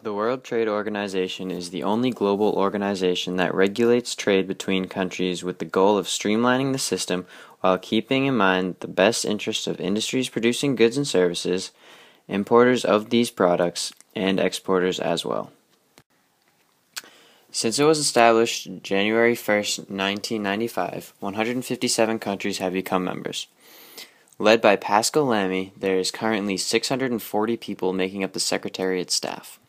The World Trade Organization is the only global organization that regulates trade between countries with the goal of streamlining the system while keeping in mind the best interests of industries producing goods and services, importers of these products, and exporters as well. Since it was established January 1st, 1995, 157 countries have become members. Led by Pascal Lamy, there is currently 640 people making up the Secretariat staff.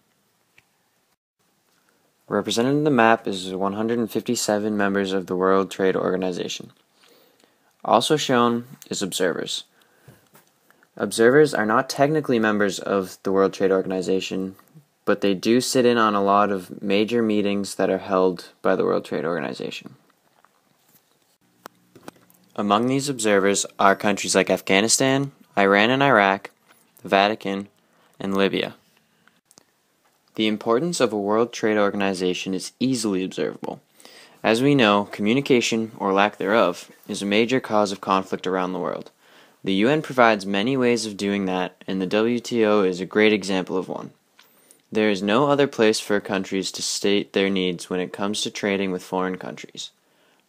Represented in the map is 157 members of the World Trade Organization. Also shown is observers. Observers are not technically members of the World Trade Organization, but they do sit in on a lot of major meetings that are held by the World Trade Organization. Among these observers are countries like Afghanistan, Iran and Iraq, the Vatican, and Libya. The importance of a World Trade Organization is easily observable. As we know, communication, or lack thereof, is a major cause of conflict around the world. The UN provides many ways of doing that, and the WTO is a great example of one. There is no other place for countries to state their needs when it comes to trading with foreign countries.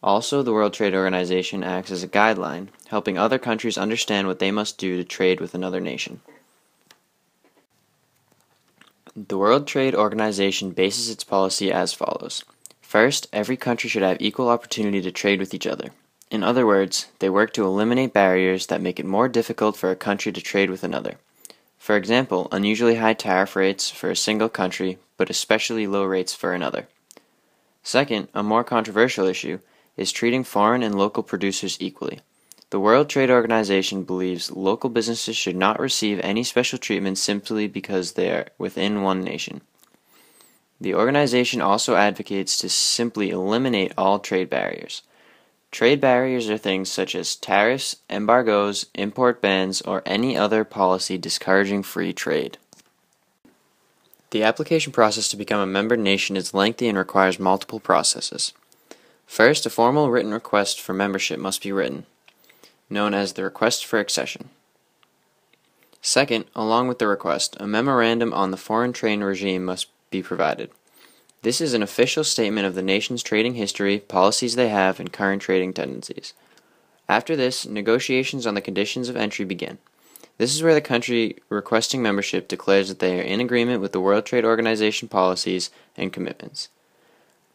Also, the World Trade Organization acts as a guideline, helping other countries understand what they must do to trade with another nation. The World Trade Organization bases its policy as follows. First, every country should have equal opportunity to trade with each other. In other words, they work to eliminate barriers that make it more difficult for a country to trade with another. For example, unusually high tariff rates for a single country, but especially low rates for another. Second, a more controversial issue is treating foreign and local producers equally. The World Trade Organization believes local businesses should not receive any special treatment simply because they are within one nation. The organization also advocates to simply eliminate all trade barriers. Trade barriers are things such as tariffs, embargoes, import bans, or any other policy discouraging free trade. The application process to become a member nation is lengthy and requires multiple processes. First, a formal written request for membership must be written, known as the request for accession. Second, along with the request, a memorandum on the foreign trade regime must be provided. This is an official statement of the nation's trading history, policies they have, and current trading tendencies. After this, negotiations on the conditions of entry begin. This is where the country requesting membership declares that they are in agreement with the World Trade Organization policies and commitments.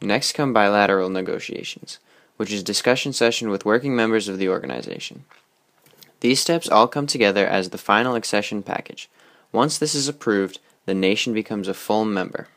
Next come bilateral negotiations, which is a discussion session with working members of the organization. These steps all come together as the final accession package. Once this is approved, the nation becomes a full member.